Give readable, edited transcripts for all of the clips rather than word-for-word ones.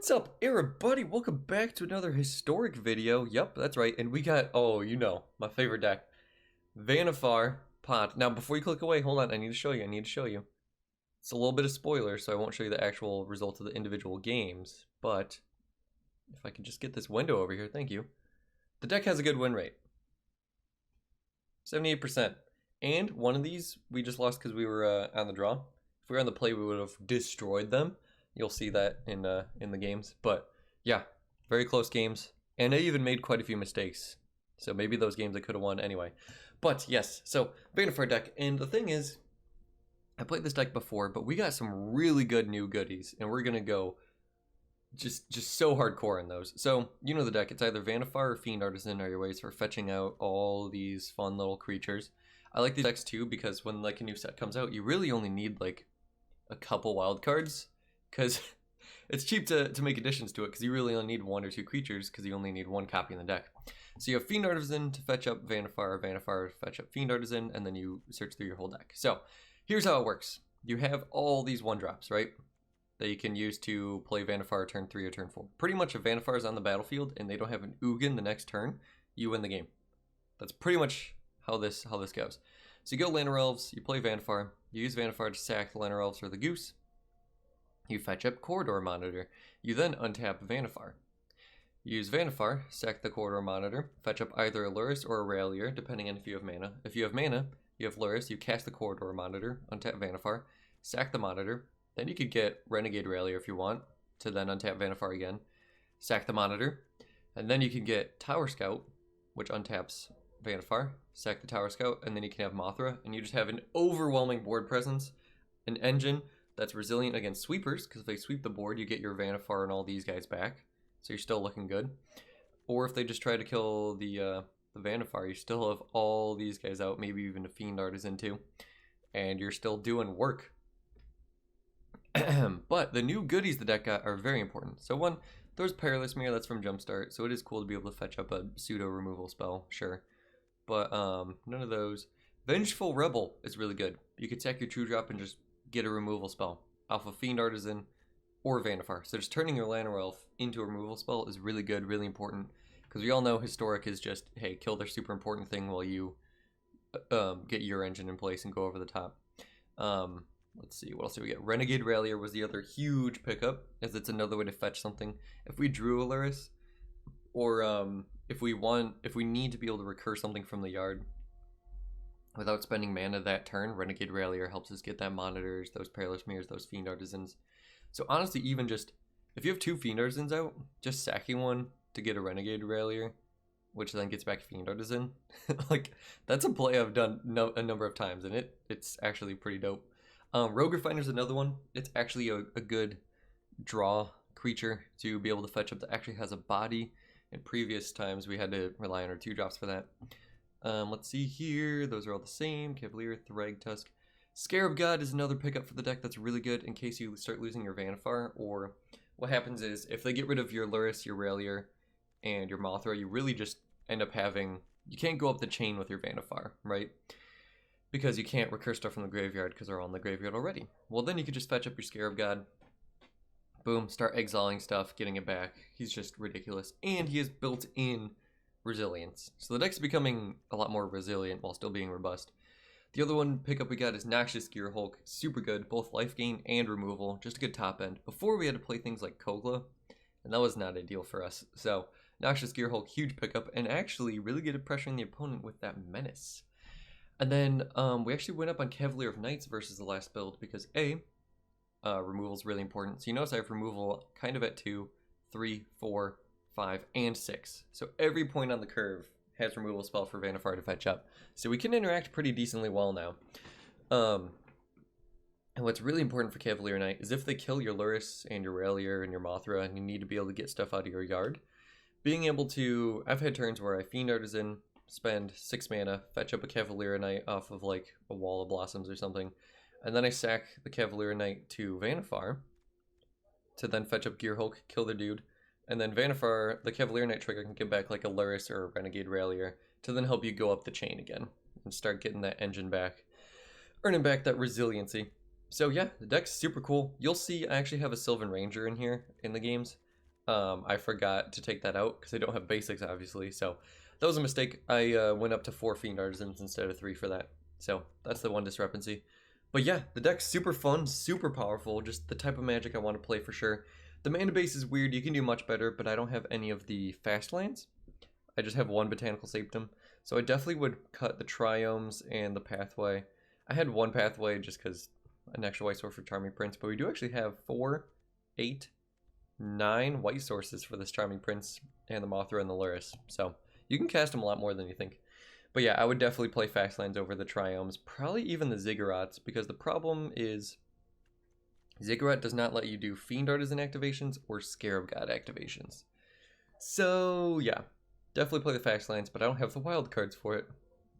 What's up, everybody? Welcome back to another historic video. Yep, that's right. And we got, oh, you know, my favorite deck, Vannifar Pod. Now, before you click away, hold on. I need to show you. It's a little bit of spoiler, so I won't show you the actual results of the individual games. But if I could just get this window over here, thank you. The deck has a good win rate, 78%. And one of these we just lost because we were on the draw. If we were on the play, we would have destroyed them. You'll see that in the games. But yeah, very close games. And I even made quite a few mistakes. So maybe those games I could have won anyway. But yes, so Vannifar deck. And the thing is, I played this deck before, but we got some really good new goodies. And we're going to go just so hardcore in those. So, you know the deck. It's either Vannifar or Fiend Artisan are your ways for fetching out all these fun little creatures. I like these decks too because when like a new set comes out, you really only need like a couple wild cards. Because it's cheap to make additions to it, because you really only need one or two creatures, because you only need one copy in the deck. So you have Fiend Artisan to fetch up Vannifar, Vannifar to fetch up Fiend Artisan, and then you search through your whole deck. So here's how it works. You have all these 1-drops, right? That you can use to play Vannifar turn 3 or turn 4. Pretty much if Vannifar is on the battlefield and they don't have an Ugin the next turn, you win the game. That's pretty much how this goes. So you go Llanowar Elves, you play Vannifar, you use Vannifar to sack the Llanowar Elves or the Goose. You fetch up Corridor Monitor. You then untap Vannifar. Use Vannifar, sack the Corridor Monitor, fetch up either a Lurrus or a Ralier, depending on if you have mana. If you have mana, you have Lurrus, you cast the Corridor Monitor, untap Vannifar, sack the Monitor. Then you could get Renegade Ralier if you want, to then untap Vannifar again, sack the Monitor. And then you can get Tower Scout, which untaps Vannifar, sack the Tower Scout, and then you can have Mothra, and you just have an overwhelming board presence, an engine that's resilient against sweepers, because if they sweep the board, you get your Vannifar and all these guys back, so you're still looking good. Or if they just try to kill the Vannifar, you still have all these guys out, maybe even a Fiend Artisan too, and you're still doing work. But the new goodies the deck got are very important. So one, there's Perilous Mirror, that's from Jumpstart, so it is cool to be able to fetch up a pseudo removal spell, sure. But none of those. Vengeful Rebel is really good. You could sack your 2-drop and just get a removal spell off of Fiend Artisan or Vannifar. So just turning your Llanowar Elf into a removal spell is really good, really important. Because we all know Historic is just, hey, kill their super important thing while you get your engine in place and go over the top. Let's see, what else do we get? Renegade Ralier was the other huge pickup, as it's another way to fetch something. If we drew a Lurrus, or if we need to be able to recur something from the yard, without spending mana that turn, Renegade Ralier helps us get that monitors, those Perilous Mirrors, those Fiend Artisans. So honestly, even just, if you have 2 Fiend Artisans out, just sacking one to get a Renegade Ralier, which then gets back Fiend Artisan, like, that's a play I've done a number of times, and it's actually pretty dope. Rogue Refiner's another one. It's actually a good draw creature to be able to fetch up that actually has a body. In previous times, we had to rely on our 2-drops for that. Let's see here. Those are all the same. Cavalier, Thragtusk. Scarab God is another pickup for the deck that's really good in case you start losing your Vannifar. Or what happens is, if they get rid of your Lurrus, your Ralier, and your Mothra, you really just end up having... You can't go up the chain with your Vannifar, right? Because you can't recur stuff from the graveyard because they're all in the graveyard already. Well, then you could just fetch up your Scarab God. Boom, start exiling stuff, getting it back. He's just ridiculous. And he has built-in resilience. So the deck's becoming a lot more resilient while still being robust. The other one pickup we got is Noxious Gearhulk. Super good, both life gain and removal. Just a good top end. Before we had to play things like Kogla, and that was not ideal for us. So Noxious Gearhulk, huge pickup, and actually really good at pressuring the opponent with that menace. And then we actually went up on Cavalier of Knights versus the last build because removal is really important. So you notice I have removal kind of at 2, 3, 4, 5, and 6. So every point on the curve has removal spell for Vannifar to fetch up. So we can interact pretty decently well now. And what's really important for Cavalier Knight is if they kill your Lurrus and your Ralier and your Mothra and you need to be able to get stuff out of your yard, being able to... I've had turns where I Fiend Artisan, spend 6 mana, fetch up a Cavalier Knight off of like a Wall of Blossoms or something, and then I sack the Cavalier Knight to Vannifar to then fetch up Gearhulk, kill the dude, and then Vannifar, the Cavalier Knight trigger can get back like a Lurrus or a Renegade Ralier to then help you go up the chain again and start getting that engine back, earning back that resiliency. So yeah, the deck's super cool. You'll see I actually have a Sylvan Ranger in here in the games. I forgot to take that out because I don't have basics, obviously. So that was a mistake. I went up to 4 Fiend Artisans instead of 3 for that. So that's the one discrepancy. But yeah, the deck's super fun, super powerful, just the type of Magic I want to play for sure. The mana base is weird, you can do much better, but I don't have any of the fast lands. I just have 1 Botanical Sanctum. So I definitely would cut the Triomes and the Pathway. I had 1 Pathway just because an extra white source for Charming Prince, but we do actually have 4, 8, 9 white sources for this Charming Prince and the Mothra and the Luris. So you can cast them a lot more than you think. But yeah, I would definitely play fast lands over the Triomes, probably even the Ziggurats, because the problem is Ziggurat does not let you do Fiend Artisan activations or Scarab God activations. So yeah, definitely play the fast lands, but I don't have the wild cards for it.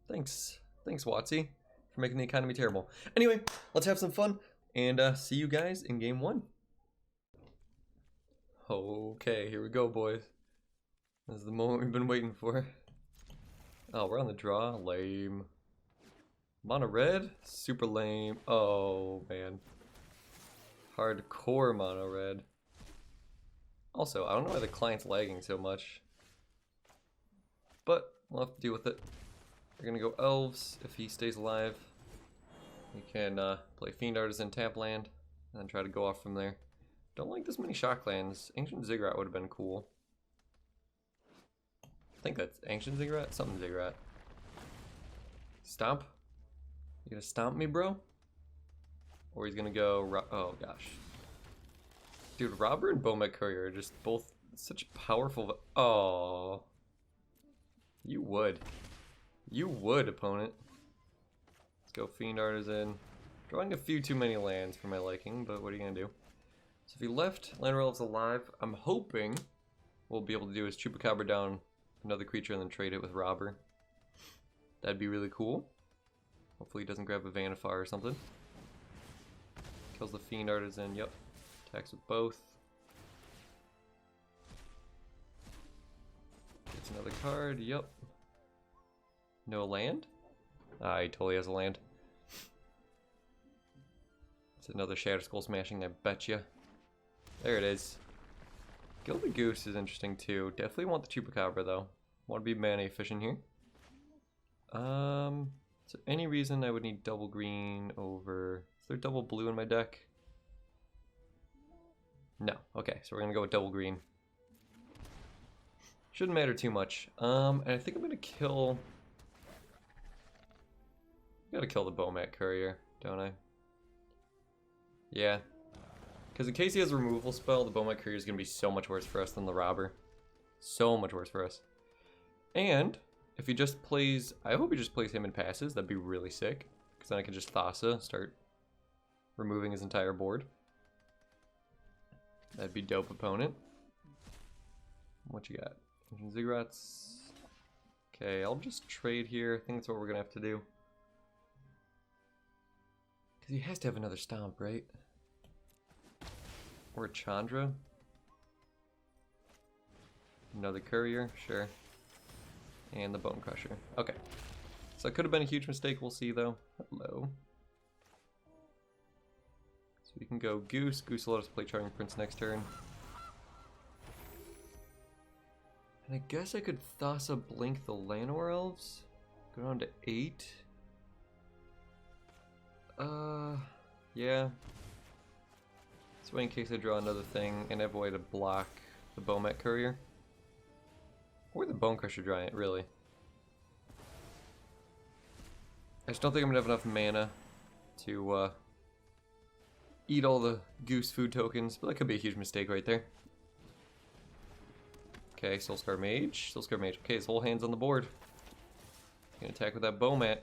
Thanks WotC, for making the economy terrible. Anyway, let's have some fun, and see you guys in game 1. Okay, here we go, boys. This is the moment we've been waiting for. Oh, we're on the draw. Lame. Mono red? Super lame. Oh, man. Hardcore mono red. Also, I don't know why the client's lagging so much. But we'll have to deal with it. We're gonna go Elves if he stays alive. We can play Fiend Artisan tap land and then try to go off from there. Don't like this many shock lands. Ancient Ziggurat would have been cool. I think that's Ancient Ziggurat? Something Ziggurat. Stomp? You gonna stomp me, bro? Or he's gonna go... oh, gosh. Dude, Robber and Bomet Courier are just both such powerful... oh. You would. You would, opponent. Let's go Fiend Artisan. Drawing a few too many lands for my liking, but what are you gonna do? So if he left Land Relatives alive, I'm hoping we'll be able to do is Chupacabra down another creature and then trade it with Robber. That'd be really cool. Hopefully he doesn't grab a Vannifar or something. Kills the Fiend Artisan, yep. Attacks with both. Gets another card, yep. No land? Ah, he totally has a land. It's another Shatter Skull Smashing, I betcha. There it is. Gilded Goose is interesting too. Definitely want the Chupacabra though. Want to be mana efficient here. Is there any reason I would need double green over... is there double blue in my deck? No. Okay, so we're gonna go with double green. Shouldn't matter too much. And I think I'm gonna kill... gotta kill the Bomat Courier, don't I? Yeah. Because in case he has a removal spell, the Bomat Courier is gonna be so much worse for us than the Robber. So much worse for us. And if he just plays... I hope he just plays him and passes. That'd be really sick. Because then I can just Thassa, start removing his entire board. That'd be dope, opponent. What you got? Ziggurats. Okay, I'll just trade here. I think that's what we're going to have to do. Because he has to have another Stomp, right? Or a Chandra. Another Courier, sure. And the Bone Crusher. Okay. So it could have been a huge mistake, we'll see though. Hello. So we can go Goose. Goose will let us play Charming Prince next turn. And I guess I could Thassa Blink the Llanowar Elves. Go down to 8. Yeah. This way in case I draw another thing and have a way to block the Bomet Courier. Or the Bone Crusher Giant, really. I just don't think I'm gonna have enough mana to eat all the Goose food tokens, but that could be a huge mistake right there. Okay, Soulscar Mage. Soulscar Mage. Okay, his whole hand's on the board. Gonna attack with that Bomat.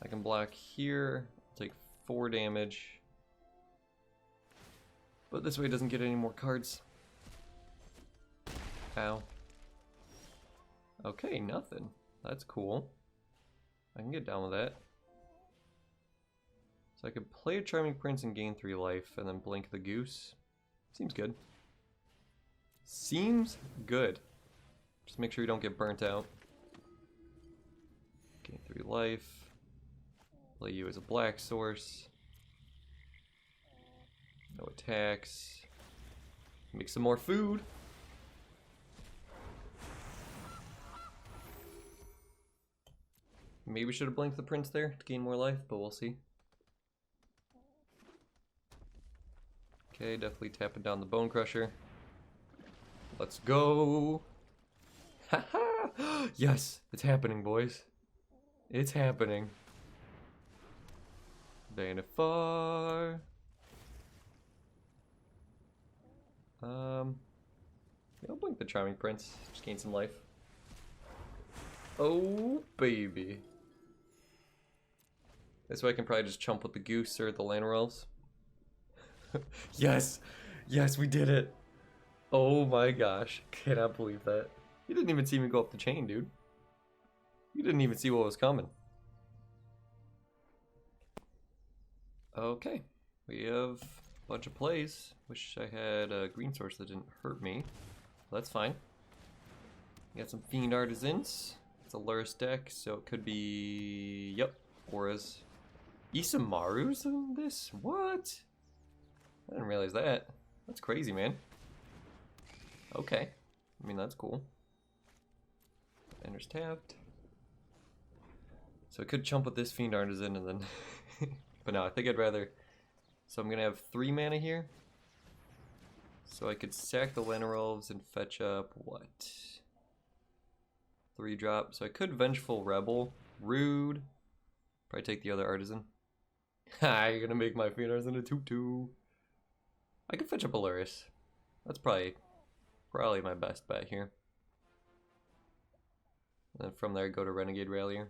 I can block here. Take 4 damage. But this way it doesn't get any more cards. Ow. Okay, nothing. That's cool. I can get down with that. So I could play a Charming Prince and gain 3 life, and then blink the Goose. Seems good. Seems good. Just make sure you don't get burnt out. Gain 3 life. Play you as a black source. No attacks. Make some more food. Maybe we should have blinked the prince there to gain more life, but we'll see. Okay, definitely tapping down the bone crusher. Let's go. Haha! Yes, it's happening, boys. It's happening. Vannifar. Yeah, I'll blink the charming prince. Just gain some life. Oh, baby. This way I can probably just chump with the goose or the Llanowar elves. Yes! Yes, we did it! Oh my gosh. Cannot believe that. You didn't even see me go up the chain, dude. You didn't even see what was coming. Okay. We have a bunch of plays. Wish I had a green source that didn't hurt me. That's fine. Got some Fiend Artisans. It's a Luris deck, so it could be... Yep. Auras. Isamaru's in this? What? I didn't realize that. That's crazy, man. Okay. I mean, that's cool. Ender's tapped. So I could chump with this Fiend Artisan and then... But no, I think I'd rather... So I'm going to have 3 mana here. So I could sack the Llanowar elves and fetch up, what? 3 drop. So I could Vengeful Rebel. Rude. Probably take the other Artisan. Ha, you're going to make my Fiend Artisan a 2-2. I could fetch up a Luris. That's probably my best bet here. And then from there, go to Renegade Ralier.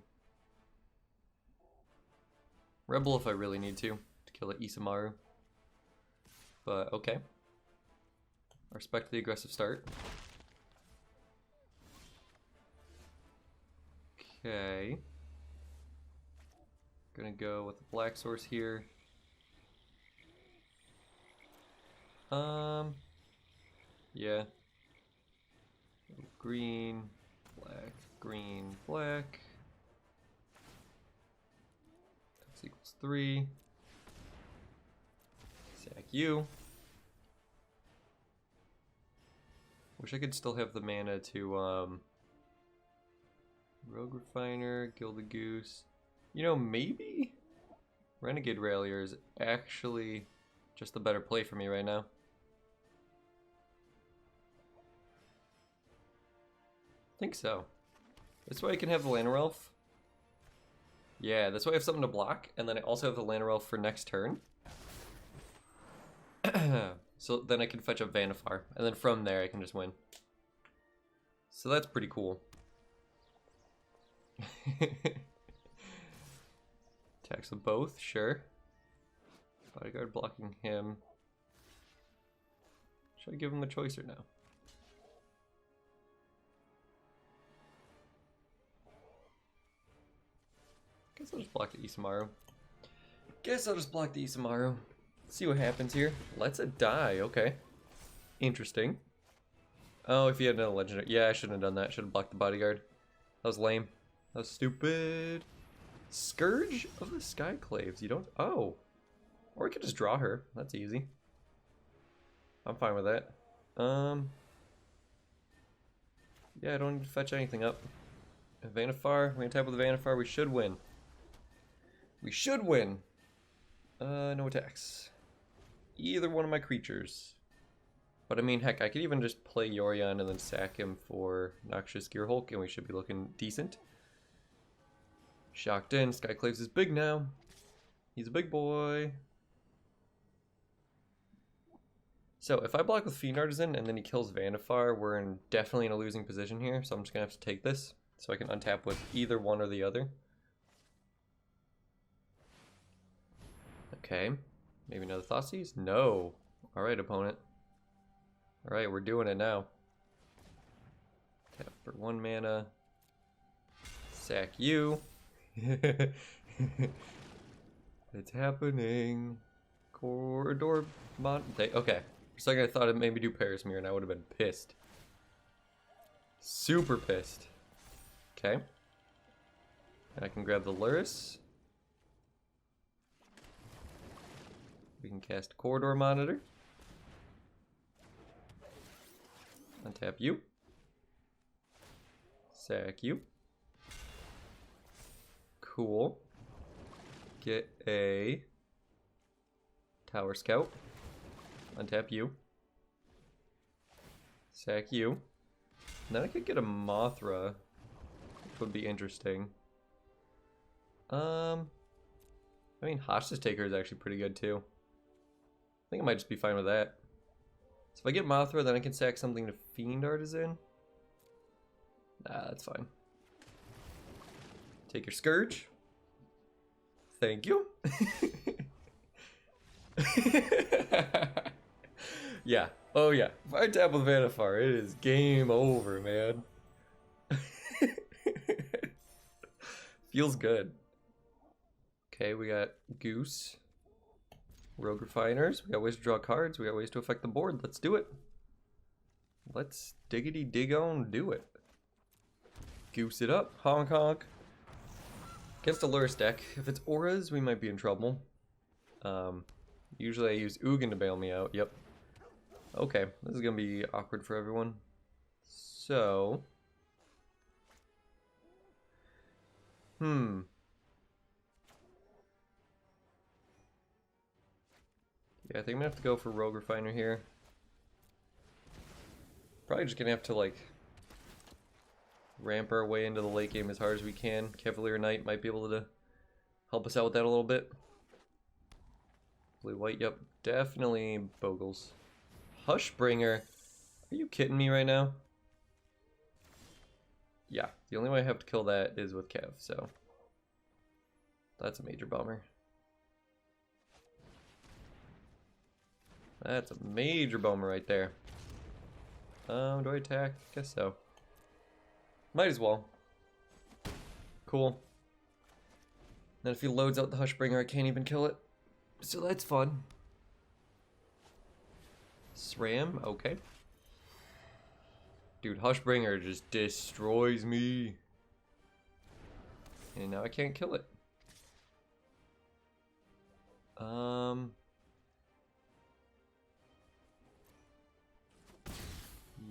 Rebel if I really need to kill the Isamaru. But okay. I respect the aggressive start. Okay. Gonna go with the black source here. Yeah. Green, black, green, black. X equals 3. Sack you. Wish I could still have the mana to, Rogue Refiner, Gilded Goose. You know, maybe Renegade Ralier is actually just the better play for me right now. I think so. This way I can have the Llanowar elf. Yeah, this way I have something to block, and then I also have the Llanowar elf for next turn. So then I can fetch up Vannifar, and then from there I can just win. So that's pretty cool. Attacks with both, sure. Bodyguard blocking him. Should I give him the choice or no? Guess I'll just block the Isamaru. See what happens here. Let's it die. Okay. Interesting. Oh, if he had another legendary. Yeah, I shouldn't have done that. Should have blocked the bodyguard. That was lame. That was stupid. Scourge of the Skyclaves. You don't. Oh. Or we could just draw her. That's easy. I'm fine with that. Yeah, I don't need to fetch anything up. Vannifar. We're gonna tap with the Vannifar. We should win. We should win. No attacks. Either one of my creatures. But I mean, heck, I could even just play Yorion and then sack him for Noxious Gearhulk, and we should be looking decent. Shocked in. Skyclaves is big now. He's a big boy. So if I block with Fiend Artisan and then he kills Vannifar, we're definitely in a losing position here. So I'm just going to have to take this so I can untap with either one or the other. Okay. Maybe another Thoughtseize? No. Alright, opponent. Alright, we're doing it now. Tap for 1 mana. Sack you. It's happening. Corridor mod. Okay. For a second I thought it made me do Parismere and I would have been pissed. Super pissed. Okay. And I can grab the Luris. We can cast Corridor Monitor. Untap you. Sack you. Cool. Get a Tower Scout. Untap you. Sack you. And then I could get a Mothra, which would be interesting. I mean, Hostage Taker is actually pretty good too. I think I might just be fine with that. So if I get Mothra, then I can sack something to Fiend Artisan. Nah, that's fine. Take your Scourge. Thank you. Yeah. Oh yeah. If I tap with Vannifar, it is game over, man. Feels good. Okay, we got Goose. Rogue Refiners. We got ways to draw cards. We got ways to affect the board. Let's do it. Let's diggity dig on do it. Goose it up. Honk honk. Against a Lurrus deck, if it's auras, we might be in trouble. Usually I use Ugin to bail me out. Yep. Okay, this is gonna be awkward for everyone. So, yeah, I think I'm gonna have to go for Rogue Refiner here. Probably just gonna have to like ramp our way into the late game as hard as we can. Cavalier Knight might be able to help us out with that a little bit. Blue white, yep, definitely Bogles. Hushbringer, are you kidding me right now? Yeah, the only way I have to kill that is with Cav, so that's a major bummer. That's a major bummer right there. Do I attack? Guess so. Might as well. Cool. Then if he loads out the Hushbringer, I can't even kill it. So that's fun. SRAM, okay. Dude, Hushbringer just destroys me. And now I can't kill it.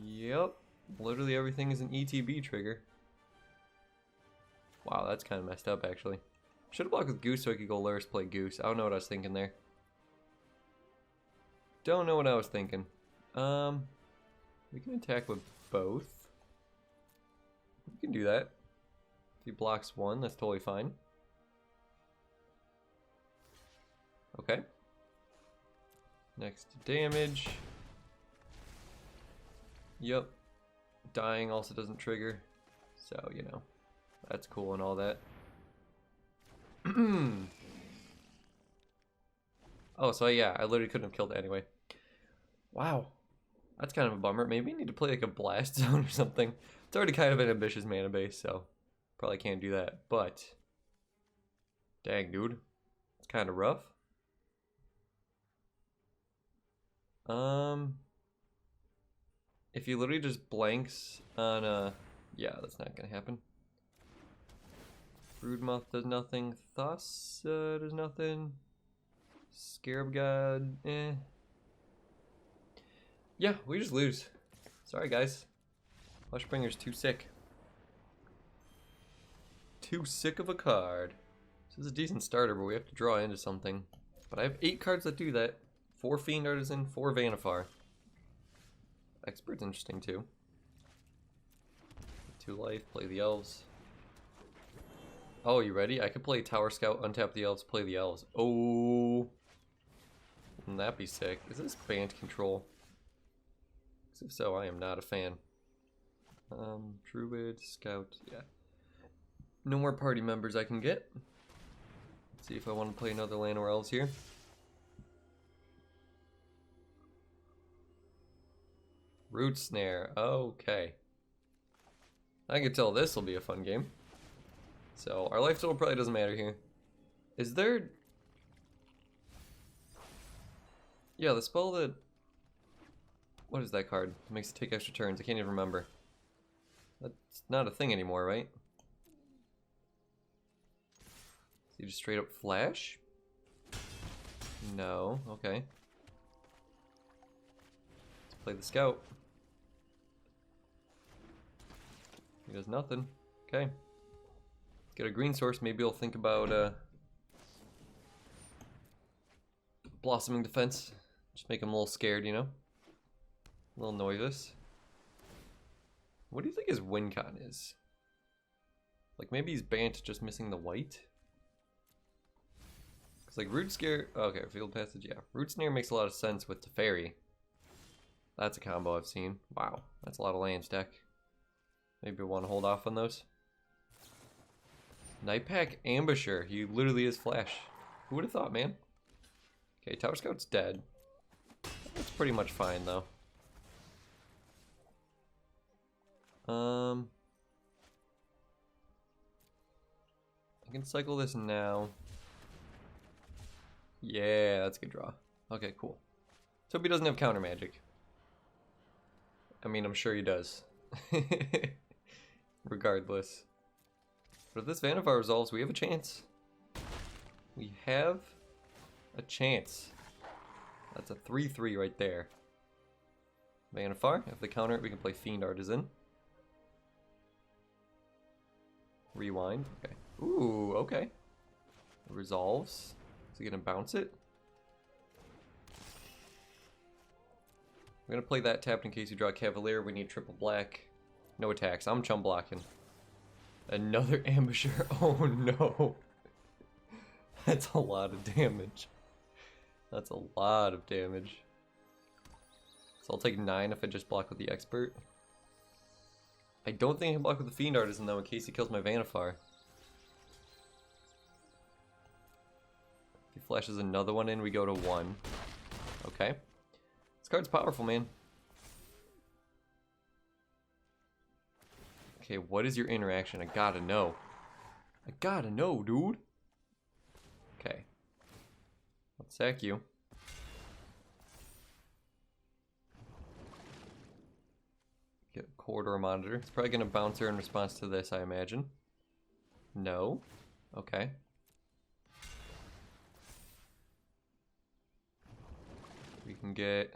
Yep. Literally everything is an ETB trigger. Wow, that's kind of messed up, actually. Should have blocked with Goose so I could go Lurrus play Goose. I don't know what I was thinking there. Don't know what I was thinking. We can attack with both. We can do that. If he blocks one, that's totally fine. Okay. Next damage. Yep. Dying also doesn't trigger. So, you know, that's cool and all that. Oh, so yeah, I literally couldn't have killed it anyway. Wow. That's kind of a bummer. Maybe I need to play like a blast zone or something. It's already kind of an ambitious mana base, so probably can't do that. But dang, dude. It's kind of rough. If he literally just blanks on yeah, that's not gonna happen. Broodmoth does nothing. Thus does nothing. Scarab God, eh. Yeah, we just lose. Sorry, guys. Hushbringer's too sick. Too sick of a card. This is a decent starter, but we have to draw into something. But I have 8 cards that do that. 4 Fiend Artisan, 4 Vannifar. Expert's interesting too. 2 life, play the elves. Oh, you ready? I could play Tower Scout, untap the elves, play the elves. Oh, wouldn't that be sick? Is this band control? If so, I am not a fan. Druid, Scout, yeah. No more party members I can get. Let's see if I want to play another land or elves here. Root Snare, okay. I can tell this will be a fun game. So, our life total probably doesn't matter here. Is there... Yeah, the spell that... What is that card? It makes it take extra turns. I can't even remember. That's not a thing anymore, right? So you just straight up flash? No, okay. Let's play the scout. He does nothing. Okay. Get a green source. Maybe he'll think about blossoming defense. Just make him a little scared, you know? A little nervous. What do you think his win con is? Like maybe he's banned just missing the white? Because like Root Scare... Okay, Field Passage, yeah. Root Snare makes a lot of sense with Teferi. That's a combo I've seen. Wow, that's a lot of lands deck. Maybe I want to hold off on those. Nightpack Ambusher. He literally is Flash. Who would have thought, man? Okay, Tower Scout's dead. That's pretty much fine, though. I can cycle this now. Yeah, that's a good draw. Okay, cool. So hope he doesn't have counter magic. I mean, I'm sure he does. Regardless. But if this Vannifar resolves, we have a chance. We have a chance. That's a 3-3 right there. Vannifar, if they counter it, we can play Fiend Artisan. Rewind, okay. Ooh, okay. It resolves. Is he gonna bounce it? We're gonna play that tapped in case you draw Cavalier. We need triple black. No attacks. I'm chum blocking. Another Ambusher. Oh no. That's a lot of damage. That's a lot of damage. So I'll take 9 if I just block with the Expert. I don't think I can block with the Fiend Artisan though in case he kills my Vannifar. If he flashes another one in, we go to 1. Okay. This card's powerful, man. Okay, what is your interaction? I gotta know. I gotta know, dude. Okay. Let's sack you. Get a corridor monitor. It's probably gonna bounce her in response to this, I imagine. No. Okay. We can get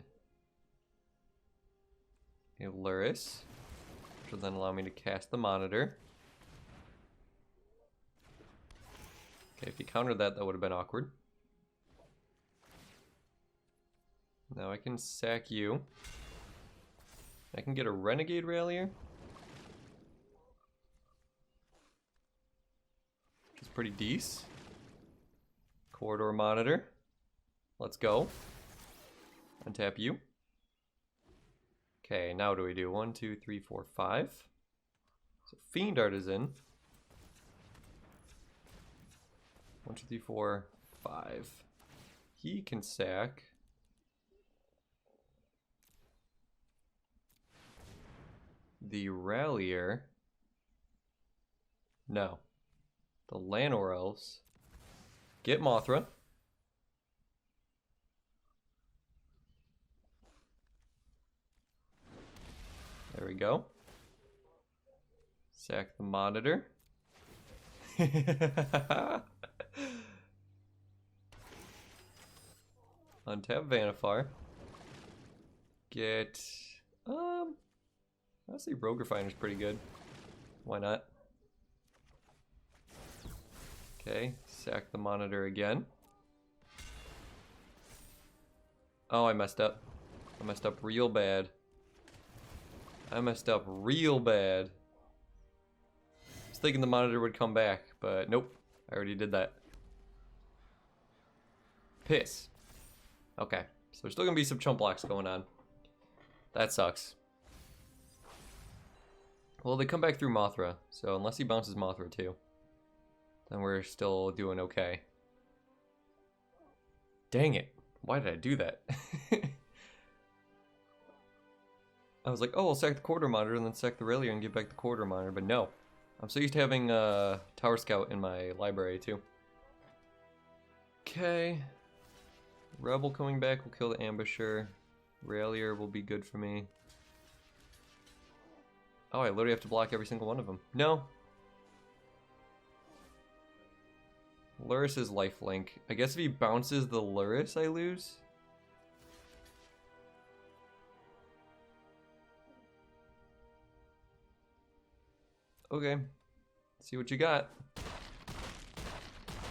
a Luris, which will then allow me to cast the monitor. Okay, if you countered that, that would have been awkward. Now I can sack you. I can get a renegade ralier, which is pretty decent. Corridor monitor. Let's go. Untap you. Okay, now what do we do? 1, 2, 3, 4, 5. So Fiend Artisan. 1, 2, 3, 4, 5. He can sack. The Ralier. No. The Llanowar Elves. Get Mothra. There we go. Sack the monitor. Untap Vannifar. Get honestly Rogue Refiner's pretty good. Why not? Okay, sack the monitor again. Oh, I messed up. I messed up real bad. I messed up real bad. I was thinking the monitor would come back, but nope. I already did that. Piss. Okay, so there's still gonna be some chump blocks going on. That sucks. Well, they come back through Mothra, so unless he bounces Mothra too, then we're still doing okay. Dang it. Why did I do that? I was like, oh, I'll sack the quarter monitor and then sack the ralier and give back the quarter monitor, but no. I'm so used to having Tower Scout in my library too. Okay. Rebel coming back will kill the Ambusher. Ralier will be good for me. Oh, I literally have to block every single one of them. No. Luris is lifelink. I guess if he bounces the Luris, I lose. Okay. See what you got.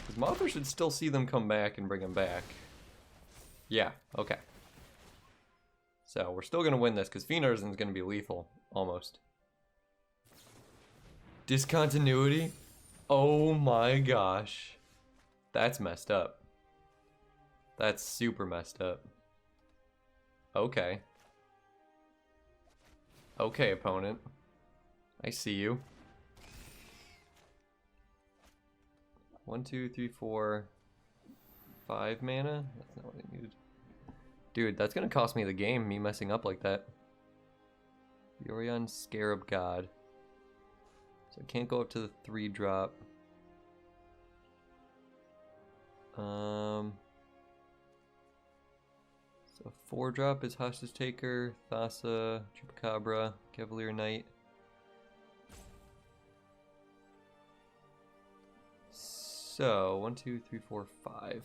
Because Mothra should still see them come back and bring them back. Yeah, okay. So we're still going to win this because Fiend Artisan's going to be lethal. Almost. Discontinuity? Oh my gosh. That's messed up. That's super messed up. Okay. Okay, opponent. I see you. 1, 2, 3, 4, 5 mana? That's not what I needed. Dude, that's gonna cost me the game, me messing up like that. Yorion Scarab God. So I can't go up to the 3-drop. So 4-drop is Hostage Taker, Thassa, Chupacabra, Cavalier Knight. So 1, 2, 3, 4, 5.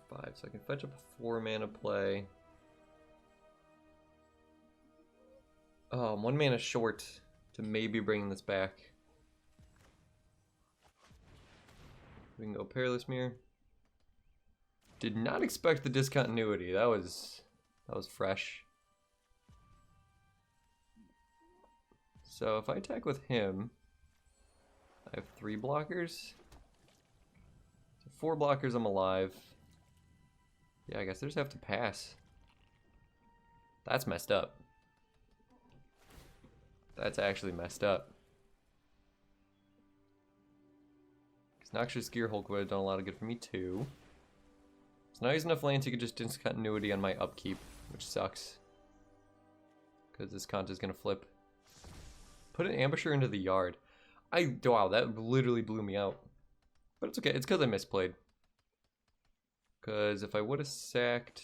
5. So I can fetch up a 4-mana play. Oh, I'm 1 mana short to maybe bringing this back. We can go Perilous Mirror. Did not expect the discontinuity. That was fresh. So if I attack with him, I have 3 blockers. So 4 blockers, I'm alive. Yeah, I guess I just have to pass. That's messed up. That's actually messed up. Because Noxious Gearhulk would have done a lot of good for me too. So now he's enough lands he could just discontinuity on my upkeep, which sucks. Because this Kant is going to flip. Put an ambusher into the yard. Wow, that literally blew me out. But it's okay, it's because I misplayed. Because if I would have sacked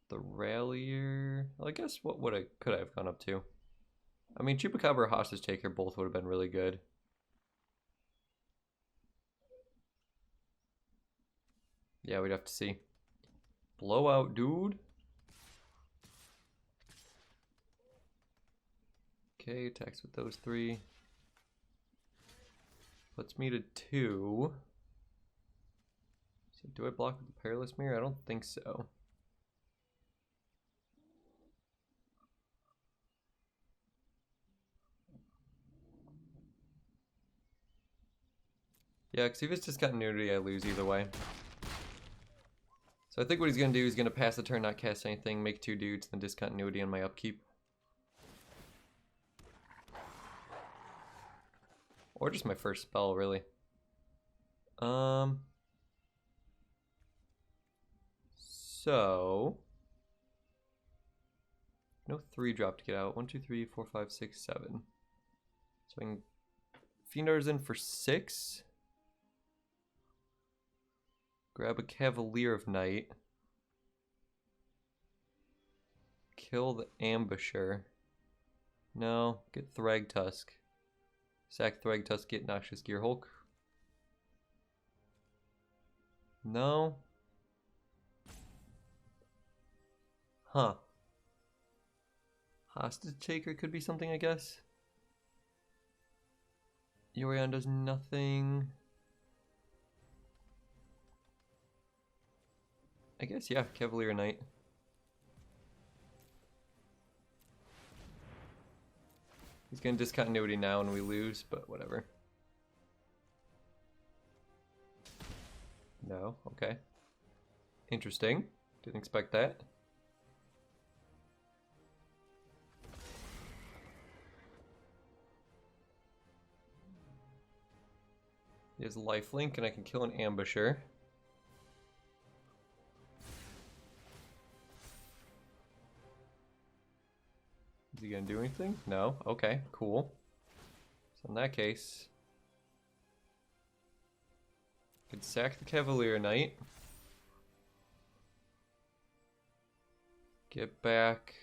the ralier, well, I guess what could I have gone up to? I mean, Chupacabra or Hostage Taker both would have been really good. Yeah, we'd have to see. Blowout, dude. Okay, attacks with those 3. Puts me to 2. So do I block with the Perilous Mirror? I don't think so. Yeah, because if it's discontinuity, I lose either way. So I think what he's going to do is going to pass the turn, not cast anything, make 2 dudes, then discontinuity on my upkeep. Or just my first spell, really. So no 3-drop to get out. 1, 2, 3, 4, 5, 6, 7. So I can Fiend Artisan for 6. Grab a Cavalier of Night. Kill the Ambusher. No, get Thragtusk. Sack Thragtusk, get Noxious Gearhulk. No. Huh. Hostage Taker could be something, I guess. Yorion does nothing. I guess, yeah, Cavalier Knight. He's gonna discontinuity now and we lose, but whatever. No, okay. Interesting. Didn't expect that. He has lifelink and I can kill an ambusher. Is he gonna do anything? No? Okay, cool. So in that case, I can sack the Cavalier Knight. Get back.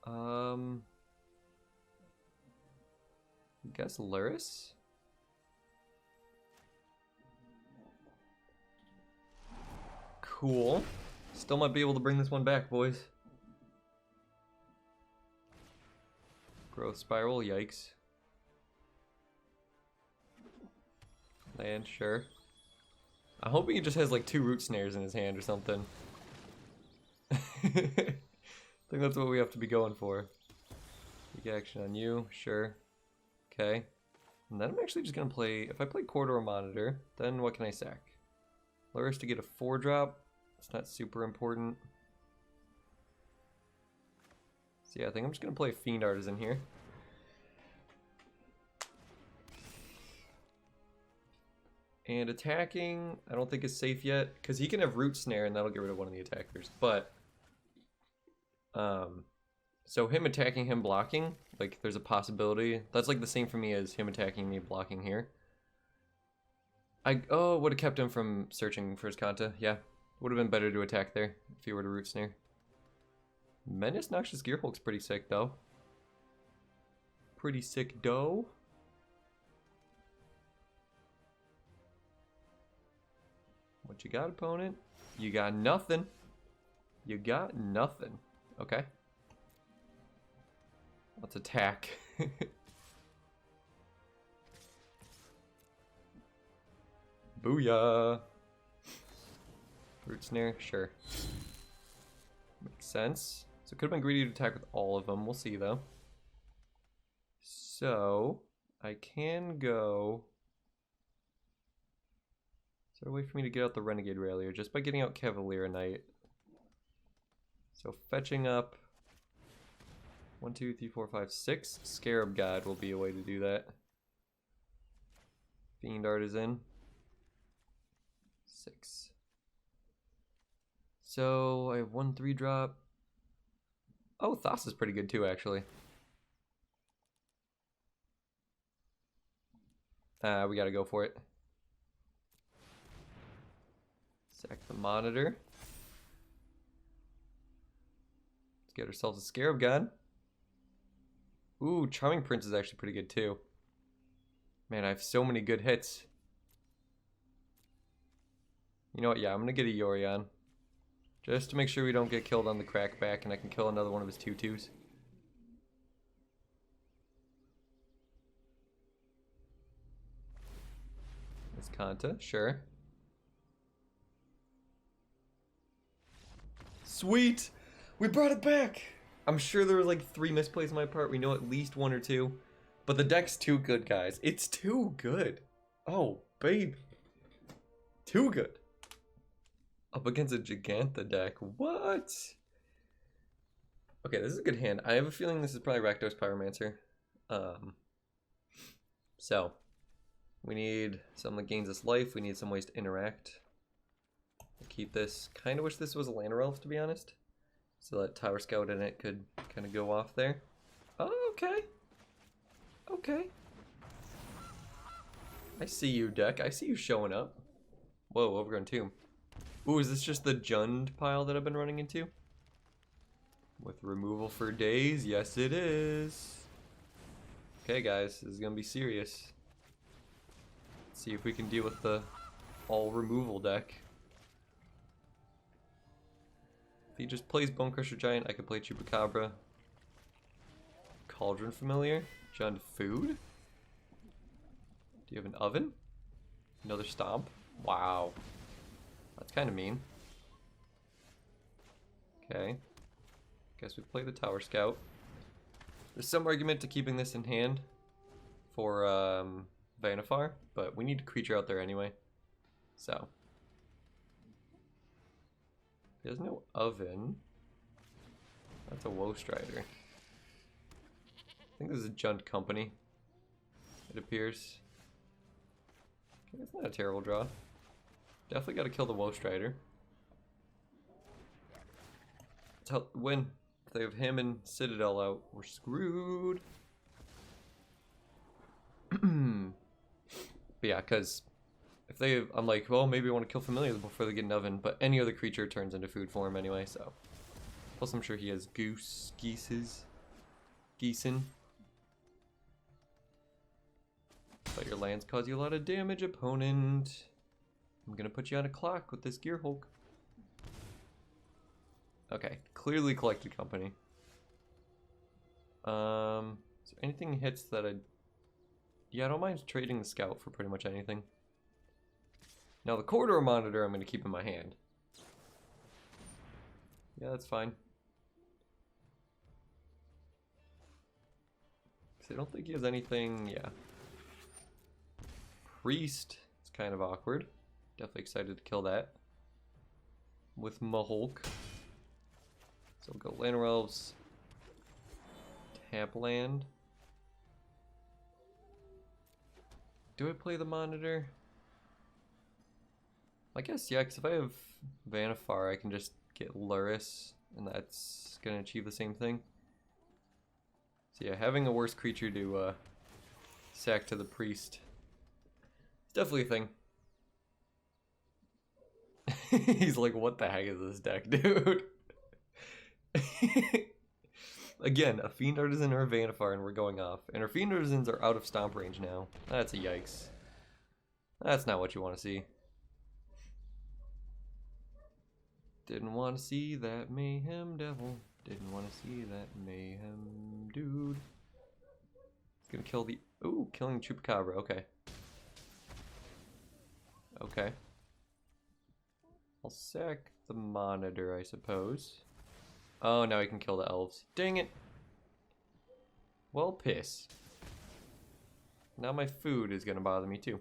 I guess Luris? Cool. Still might be able to bring this one back, boys. Growth spiral, yikes. Land, sure. I'm hoping he just has like 2 root snares in his hand or something. I think that's what we have to be going for. Take action on you, sure. Okay. And then I'm actually just gonna play, if I play Corridor Monitor, then what can I sack? Luris to get a 4-drop. It's not super important. So yeah, I think I'm just gonna play Fiend Artisan here. And attacking, I don't think is safe yet, because he can have Root Snare and that'll get rid of one of the attackers. But, so him attacking, him blocking, like there's a possibility. That's like the same for me as him attacking me blocking here. Oh, would have kept him from searching for his Kanta. Yeah, would have been better to attack there if he were to Root Snare. Menace Noxious Gearhulk's pretty sick though. Pretty sick dough. What you got, opponent? You got nothing. You got nothing. Okay. Let's attack. Booyah. Root Snare, sure. Makes sense. So it could have been greedy to attack with all of them. We'll see though. So I can go. Is there a way for me to get out the Renegade Ralier just by getting out Cavalier Knight? So fetching up 1, 2, 3, 4, 5, 6. Scarab God will be a way to do that. Fiend Artisan. 6. So I have 1 3-drop. Oh, Thos is pretty good too, actually. We gotta go for it. Sack the Monitor. Let's get ourselves a Scarab God. Ooh, Charming Prince is actually pretty good too. Man, I have so many good hits. You know what? Yeah, I'm gonna get a Yorion. Just to make sure we don't get killed on the crackback and I can kill another one of his 2/2s. It's Kanta, sure. Sweet! We brought it back! I'm sure there were like 3 misplays on my part. We know at least 1 or 2. But the deck's too good, guys. It's too good. Oh, baby. Too good. Up against a Giganta deck. What? Okay, this is a good hand. I have a feeling this is probably Rakdos Pyromancer. So, we need something that gains us life. We need some ways to interact. We'll keep this. Kind of wish this was a Llanowar Elf, to be honest. So that Tower Scout in it could kind of go off there. Oh, okay. Okay. I see you, deck. I see you showing up. Whoa, Overgrown Tomb. Ooh, is this just the Jund pile that I've been running into? With removal for days? Yes, it is. Okay, guys, this is going to be serious. Let's see if we can deal with the all removal deck. If he just plays Bone Crusher Giant, I could play Chupacabra. Cauldron Familiar? Jund Food? Do you have an oven? Another Stomp? Wow. That's kind of mean. Okay. Guess we play the Tower Scout. There's some argument to keeping this in hand for Vannifar, but we need a creature out there anyway. So. There's no oven. That's a Woe Strider. I think this is a Jund Company. It appears. Okay, that's not a terrible draw. Definitely got to kill the Woe Strider. Win. If they have him and Citadel out, we're screwed. But yeah, because if they have, I'm like, well, maybe I want to kill Familiars before they get an oven, but any other creature turns into food for him anyway, so. Plus, I'm sure he has Geeson. But your lands cause you a lot of damage, opponent. I'm gonna put you on a clock with this Gearhulk. Okay, clearly collected company. Is there anything hits that I... Yeah, I don't mind trading the scout for pretty much anything. Now the corridor monitor I'm going to keep in my hand. Yeah, that's fine. I don't think he has anything, yeah. Priest, it's kind of awkward. Definitely excited to kill that. With Mahulk. So we'll go Land Elves. Tap land. Do I play the monitor? I guess, yeah, because if I have Vannifar, I can just get Luris, and that's going to achieve the same thing. So yeah, having a worse creature to sack to the priest. It's definitely a thing. He's like, what the heck is this deck, dude? Again, a Fiend Artisan or a Vannifar, and we're going off. And our Fiend Artisans are out of stomp range now. That's a yikes. That's not what you want to see. Didn't want to see that Mayhem Devil. Didn't want to see that Mayhem Dude. It's gonna kill the... Ooh, killing Chupacabra, okay. Okay. I'll sack the monitor, I suppose. Oh, now he can kill the elves. Dang it! Well, piss. Now my food is gonna bother me too.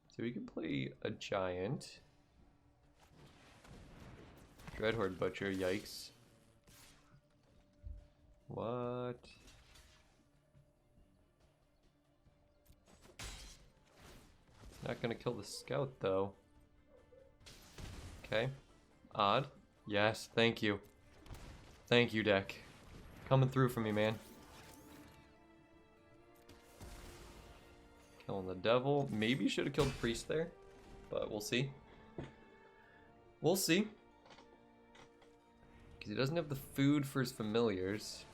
So we can play a giant. Dreadhorde Butcher, yikes. What? Not gonna kill the scout though. Okay. Odd. Yes, thank you. Thank you, deck. Coming through for me, man. Killing the devil. Maybe should have killed the priest there, but we'll see. We'll see. Because he doesn't have the food for his familiars.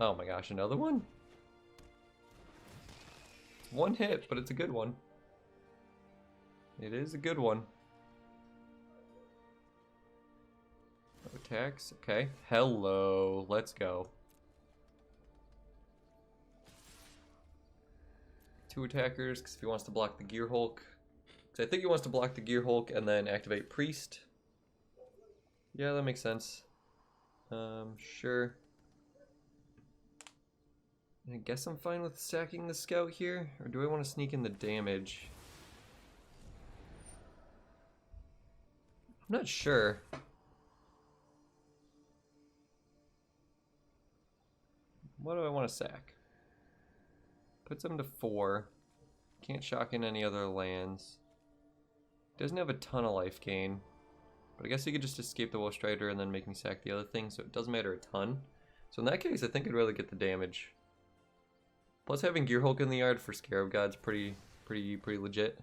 Oh my gosh, another one? It's one hit, but it's a good one. It is a good one. No attacks. Okay. Hello. Let's go. 2 attackers, because if he wants to block the gearhulk. Because I think he wants to block the gearhulk and then activate priest. Yeah, that makes sense. Sure. I guess I'm fine with sacking the scout here. Or do I want to sneak in the damage? I'm not sure. What do I want to sack? Puts him to 4. Can't shock in any other lands. Doesn't have a ton of life gain. But I guess he could just escape the Wolf Strider and then make me sack the other thing, so it doesn't matter a ton. So in that case, I think I'd rather get the damage. Plus having Gearhulk in the yard for Scarab God's pretty legit.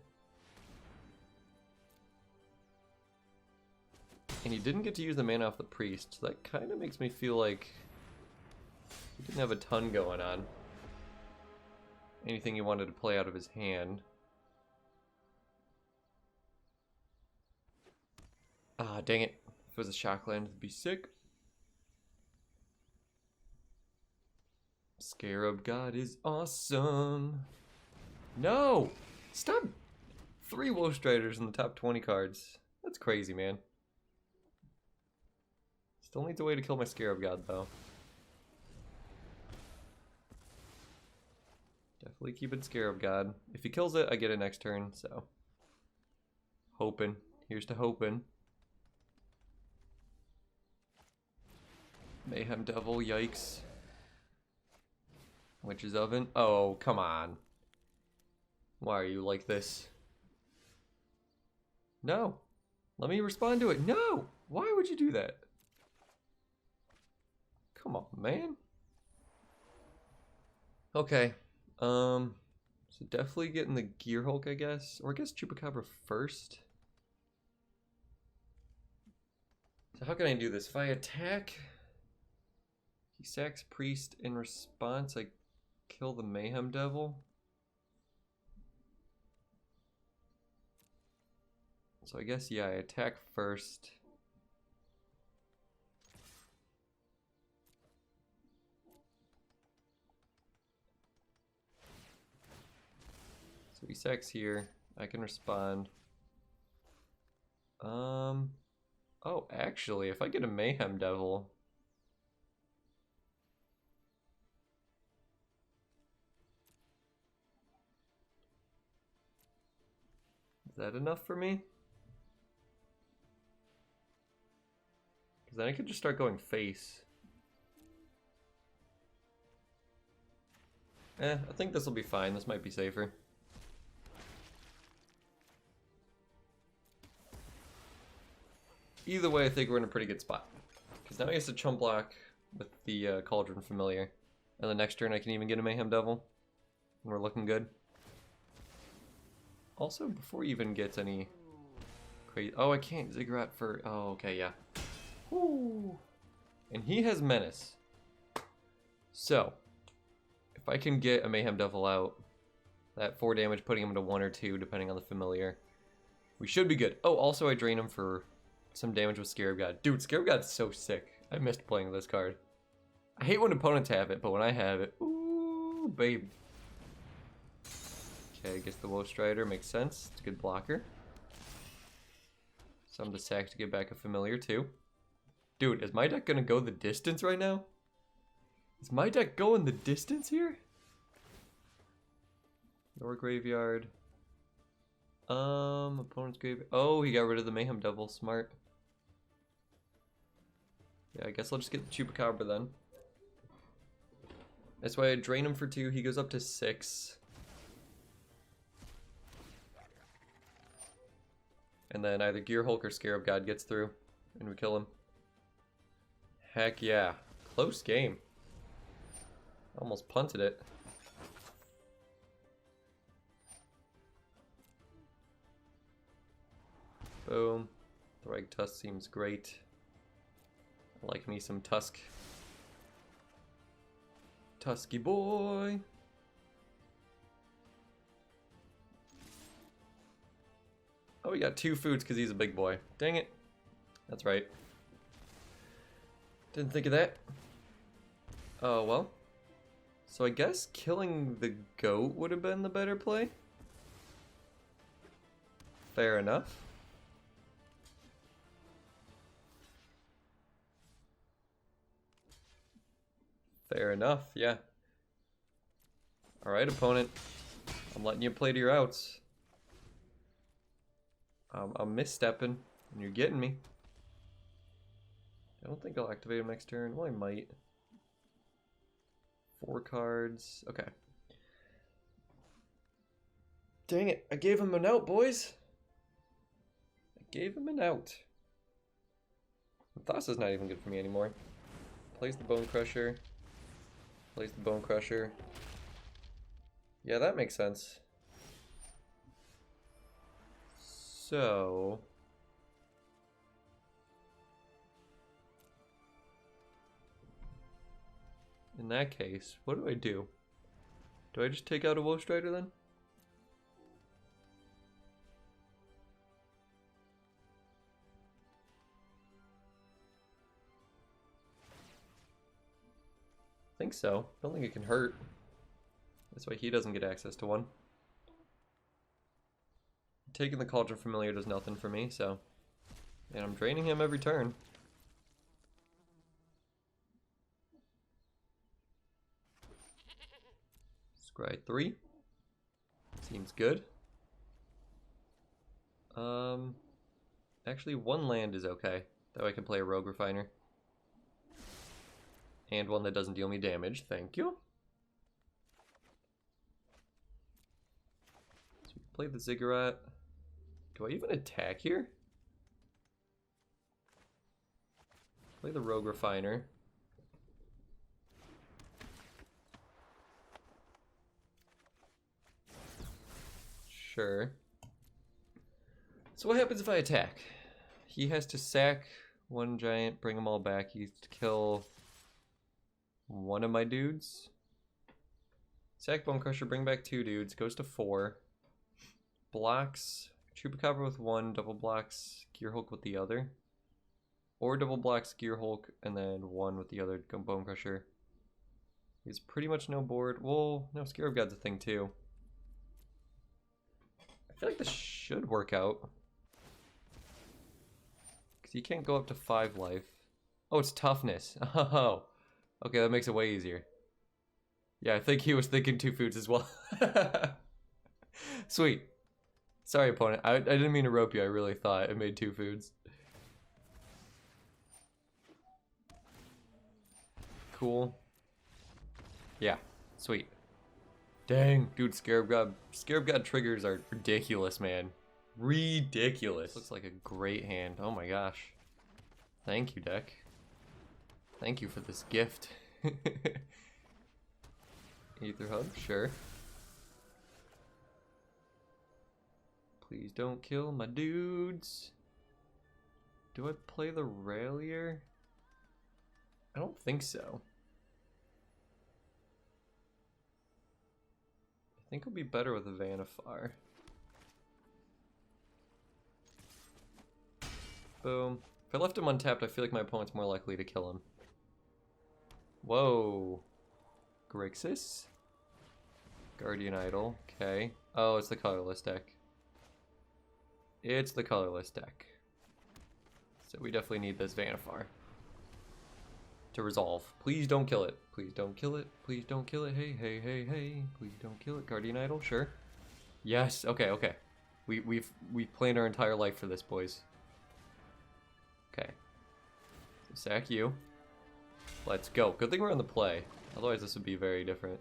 And he didn't get to use the mana off the priest, so that kind of makes me feel like he didn't have a ton going on. Anything he wanted to play out of his hand. Ah, dang it. If it was a Shockland, it'd be sick. Scarab God is awesome. No! Stop! 3 Wolf Striders in the top 20 cards. That's crazy, man. Still needs a way to kill my Scarab God, though. Definitely keeping Scarab God. If he kills it, I get it next turn, so. Hoping. Here's to hoping. Mayhem Devil, yikes. Witch's Oven. Oh, come on. Why are you like this? No. Let me respond to it. No! Why would you do that? Come on, man. Okay. So definitely getting the Gearhulk, I guess. Or I guess Chupacabra first. So how can I do this? If I attack, he sacks Priest. In response, I kill the Mayhem Devil. So I guess, yeah, I attack first. So he sacks here. I can respond. Oh, actually, if I get a Mayhem Devil... Is that enough for me? Because then I could just start going face. I think this will be fine. This might be safer. Either way, I think we're in a pretty good spot. Because now he has to chump block with the Cauldron Familiar. And the next turn I can even get a Mayhem Devil. And we're looking good. Also, before he even gets any crazy... Oh, I can't Ziggurat for... Oh, okay, yeah. Woo. And he has Menace. So, if I can get a Mayhem Devil out, that 4 damage putting him into 1 or 2, depending on the Familiar, we should be good. Oh, also I drain him for some damage with Scarab God. Dude, Scarab God's so sick. I missed playing this card. I hate when opponents have it, but when I have it, ooh, babe. Okay, I guess the Woe Strider makes sense. It's a good blocker. Some to sack to get back a Familiar too. Dude, is my deck gonna go the distance right now? Is my deck going the distance here? Your graveyard. Opponent's graveyard. Oh, he got rid of the Mayhem Devil. Smart. Yeah, I guess I'll just get the Chupacabra then. That's why I drain him for 2. He goes up to 6. And then either Gearhulk or Scarab God gets through, and we kill him. Heck yeah. Close game. Almost punted it. Boom. Thrag Tusk seems great. I like me some Tusk. Tusky boy. Oh, we got 2 foods because he's a big boy. Dang it. That's right. Didn't think of that. Oh, well. So I guess killing the goat would have been the better play. Fair enough. Fair enough, yeah. Alright, opponent. I'm letting you play to your outs. I'm misstepping, and you're getting me. I don't think I'll activate him next turn. Well, I might. 4 cards. Okay. Dang it. I gave him an out, boys. I gave him an out. Thassa's not even good for me anymore. Plays the Bone Crusher. Plays the Bone Crusher. Yeah, that makes sense. So... in that case, what do I do? Do I just take out a Woe Strider then? I think so. I don't think it can hurt. This way he doesn't get access to one. Taking the Cauldron Familiar does nothing for me, so... and I'm draining him every turn. Scry 3. Seems good. Actually 1 land is okay. That way I can play a Rogue Refiner. And one that doesn't deal me damage, thank you. So we play the Ziggurat. Do I even attack here? Play the Rogue Refiner. Sure. So what happens if I attack? He has to sack 1 giant, bring them all back. He has to kill 1 of my dudes. Sack Bone Crusher, bring back 2 dudes, goes to 4. Blocks Chupacabra with 1, double blocks Gearhulk with the other. Or double blocks Gearhulk and then 1 with the other Bone Crusher. He's pretty much no board. Well, no, Scarab God's a thing too. I feel like this should work out. Because you can't go up to 5 life. Oh, it's toughness. Oh. Okay, that makes it way easier. Yeah, I think he was thinking 2 foods as well. Sweet. Sorry, opponent. I didn't mean to rope you. I really thought it made 2 foods. Cool. Yeah, sweet. Dang, dude, Scarab God triggers are ridiculous, man. Ridiculous. This looks like a great hand. Oh my gosh. Thank you, deck. Thank you for this gift. Ether Hug, sure. Please don't kill my dudes. Do I play the ralier? I don't think so. I think it'll be better with a Vannifar. Boom. If I left him untapped, I feel like my opponent's more likely to kill him. Whoa. Grixis? Guardian Idol. Okay. Oh, it's the colorless deck. It's the colorless deck. So we definitely need this Vannifar to resolve. Please don't kill it. Please don't kill it. Please don't kill it. Hey, hey, hey, hey. Please don't kill it. Guardian Idol, sure. Yes. Okay, okay. We've planned our entire life for this, boys. Okay. So sack you. Let's go. Good thing we're on the play. Otherwise this would be very different.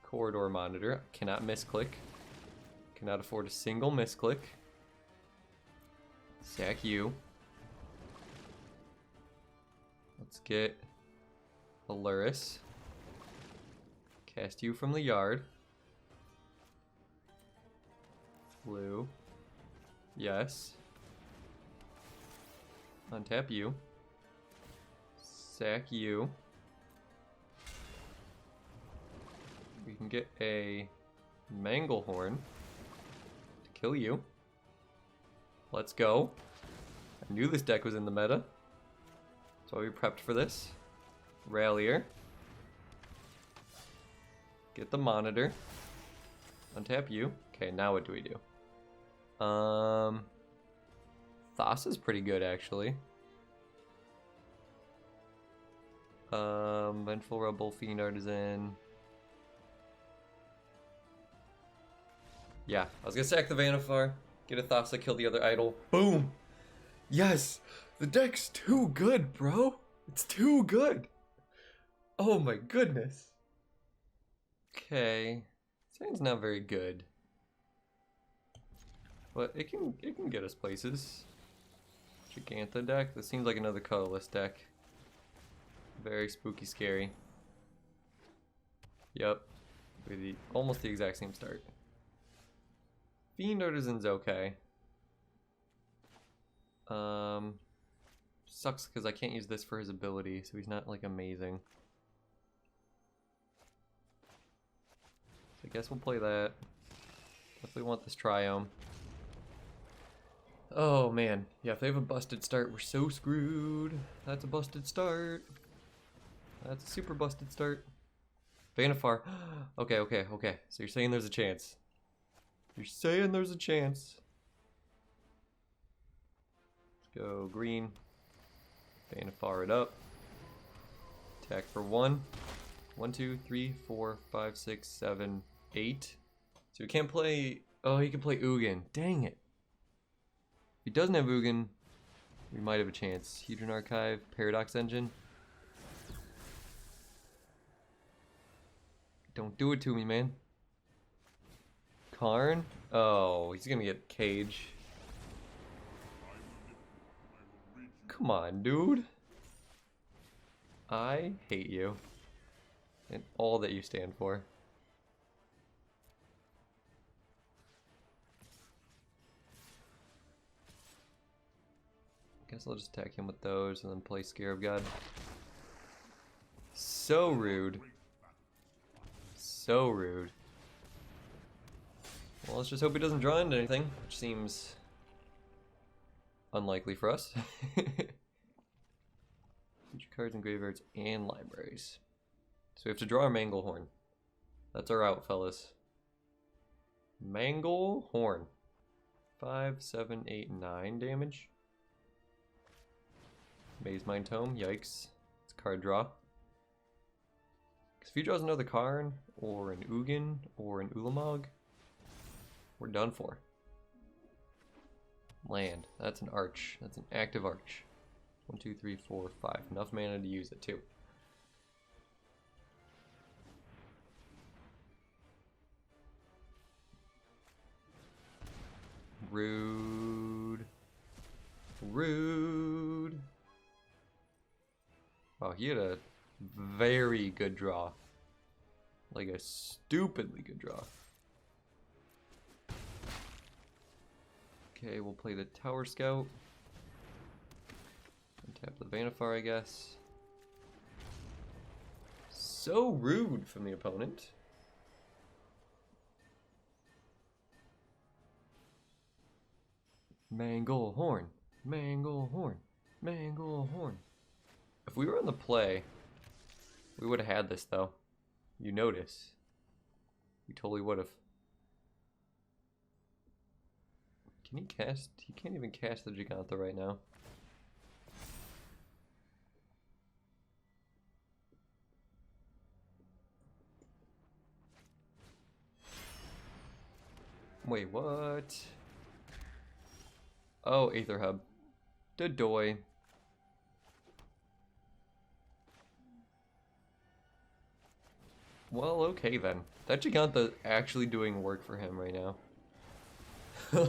Corridor monitor. Cannot misclick. Cannot afford a single misclick. Sack you. Let's get Aluris. Cast you from the yard. Blue. Yes. Untap you. Sack you. We can get a Manglehorn to kill you. Let's go. I knew this deck was in the meta. That's why we prepped for this. Ralier. Get the monitor. Untap you. Okay, now what do we do? Thassa's pretty good actually. Vengeful Rebel, Fiend Artisan. Yeah, I was gonna sack the Vannifar, get a Thassa, kill the other idol. Boom! Yes! The deck's too good, bro! It's too good! Oh my goodness! Okay. This hand's not very good. But it can get us places. Gigantha deck. This seems like another colorless deck. Very spooky, scary. Yep. Almost the exact same start. Fiend Artisan's okay. Sucks because I can't use this for his ability, so he's not like amazing. So I guess we'll play that. Definitely want this Triome. Oh man, yeah, if they have a busted start, we're so screwed. That's a busted start. That's a super busted start. Vannifar. Okay, okay, okay. So you're saying there's a chance. You're saying there's a chance. Let's go green. Vannifar it up. Attack for 1. 1, 2, 3, 4, 5, 6, 7, 8. So he can't play... Oh, he can play Ugin. Dang it. If he doesn't have Ugin, we might have a chance. Hedron Archive, Paradox Engine. Don't do it to me, man. Karn? Oh, he's gonna get Cage. Come on, dude. I hate you. And all that you stand for. Guess I'll just attack him with those and then play Scarab God. So rude. So rude. Well, let's just hope he doesn't draw into anything, which seems unlikely for us. Feature cards in graveyards and libraries. So we have to draw our Manglehorn. That's our out, fellas. Manglehorn. 5, 7, 8, 9 damage. Maze Mind Tome, yikes. It's a card draw. Because if he draws another Karn, or an Ugin, or an Ulamog, we're done for. Land. That's an arch. That's an active arch. 1, 2, 3, 4, 5. Enough mana to use it too. Rude. Rude. Oh, he had a very good draw. Like a stupidly good draw. Okay, we'll play the Tower Scout. And tap the Vannifar, I guess. So rude from the opponent. Manglehorn, Manglehorn, Manglehorn. If we were on the play, we would have had this though. You notice. We totally would have. Can he cast? He can't even cast the Gigantha right now. Wait, what? Oh, Aether Hub. Dodoy. Well, okay then. That Gigantha actually doing work for him right now.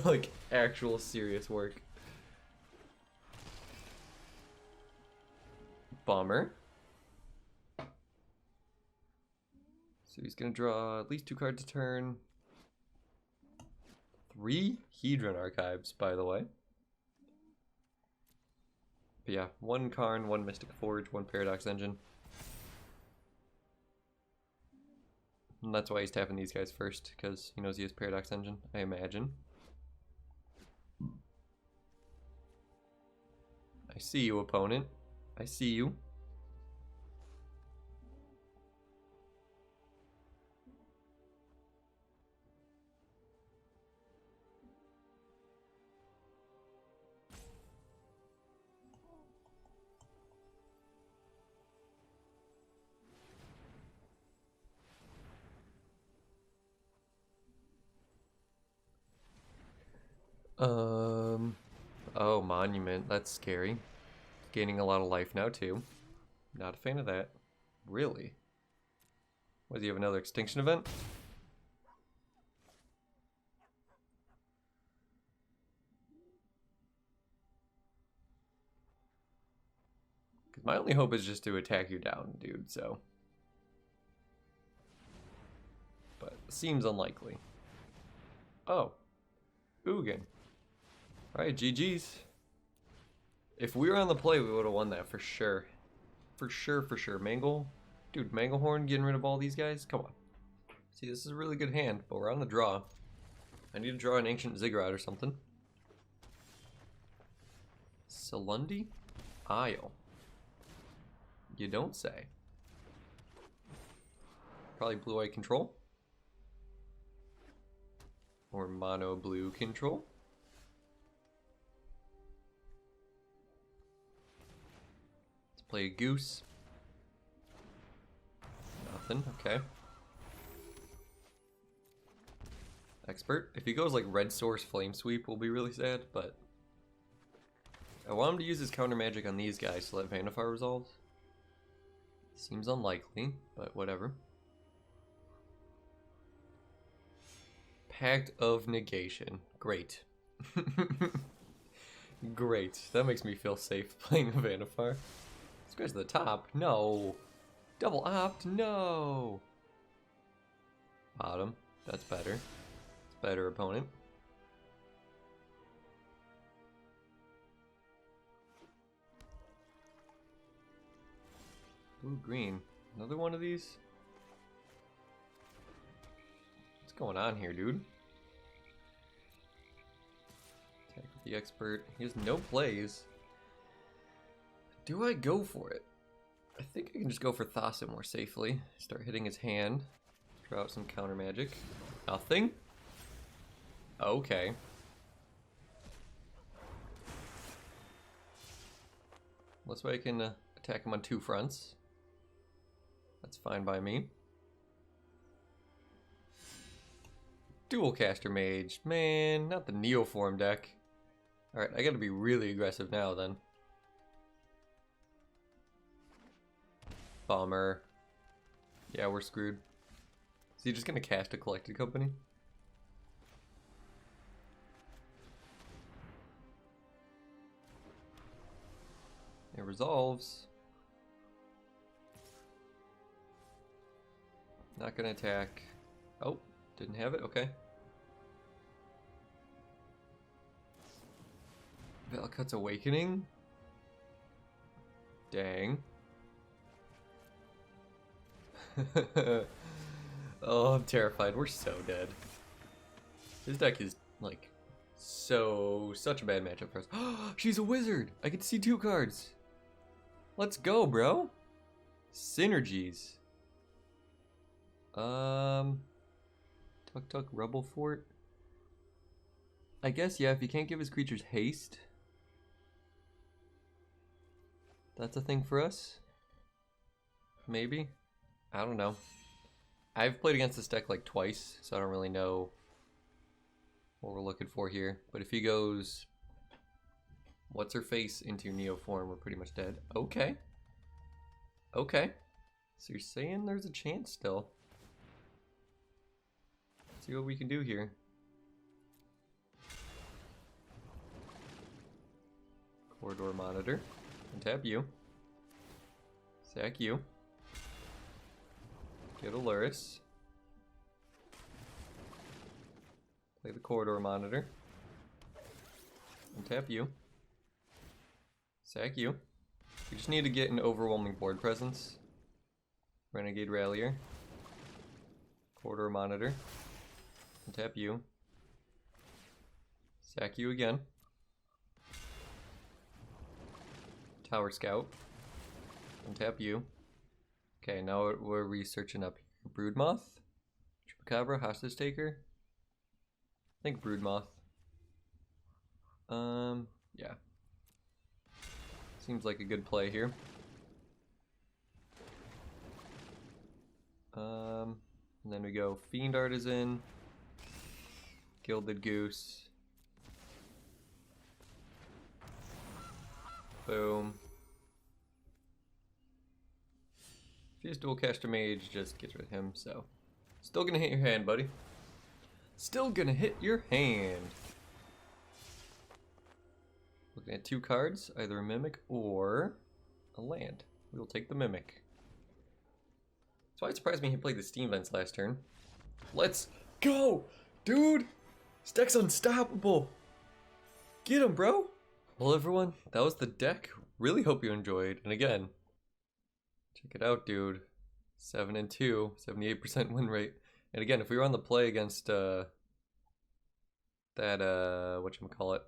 Like, actual serious work. Bummer. So he's gonna draw at least 2 cards a turn. 3 Hedron Archives, by the way. But yeah, 1 Karn, 1 Mystic Forge, 1 Paradox Engine. And that's why he's tapping these guys first, because he knows he has Paradox Engine, I imagine. I see you, opponent. I see you. Oh, Monument. That's scary. Gaining a lot of life now, too. Not a fan of that. Really? What, do you have another extinction event? Because my only hope is just to attack you down, dude, so. But seems unlikely. Oh. Ugin. Alright, GG's. If we were on the play, we would have won that for sure. For sure, for sure. Mangle. Dude, Manglehorn getting rid of all these guys? Come on. See, this is a really good hand, but we're on the draw. I need to draw an Ancient Ziggurat or something. Salundi? Isle. You don't say. Probably blue-white control. Or mono-blue control. Let's play a goose. Nothing, okay. Expert. If he goes like red source flame sweep, we'll be really sad, but I want him to use his counter magic on these guys to let Vannifar resolve. Seems unlikely, but whatever. Pact of Negation. Great. Great. That makes me feel safe playing a Vannifar. This guy's at the top. No. Double opt. No. Bottom. That's better. It's better, opponent. Blue, green. Another one of these? What's going on here, dude? Attack with the expert. He has no plays. Do I go for it? I think I can just go for Thassa more safely. Start hitting his hand. Draw out some counter magic. Nothing? Okay. This way I can attack him on 2 fronts. That's fine by me. Dualcaster Mage. Man, not the Neoform deck. Alright, I gotta be really aggressive now then. Bummer. Yeah, we're screwed. Is he just gonna cast a Collected Company? It resolves. Not gonna attack. Oh, didn't have it? Okay. Velcut's Awakening? Dang. Oh, I'm terrified. We're so dead. This deck is, like, such a bad matchup for us. She's a wizard! I get to see 2 cards! Let's go, bro! Synergies. Tuk Tuk Rebel Fort. I guess, yeah, if you can't give his creatures haste. That's a thing for us? Maybe? I don't know. I've played against this deck like twice, so I don't really know what we're looking for here. But if he goes what's her face into Neoform, we're pretty much dead. Okay. Okay. So you're saying there's a chance still. Let's see what we can do here. Corridor Monitor. Untap you. Sack you. Get a Luris. Play the Corridor Monitor. Untap you. Sack you. We just need to get an overwhelming board presence. Renegade Ralier. Corridor Monitor. Untap you. Sack you again. Tower Scout. Untap you. Okay, now we're researching up here. Broodmoth? Chupacabra? Hostage Taker? I think Broodmoth. Yeah. Seems like a good play here. And then we go Fiend Artisan, Gilded Goose. Boom. If he has Dualcaster Mage, just gets rid of him, so. Still gonna hit your hand, buddy. Still gonna hit your hand. Looking at 2 cards, either a Mimic or a land. We will take the Mimic. That's why it surprised me he played the Steam Vents last turn. Let's go! Dude! This deck's unstoppable! Get him, bro! Well, everyone, that was the deck. Really hope you enjoyed. And again, check it out, dude. 7-2, 78% win rate. And again, if we were on the play against that whatchamacallit,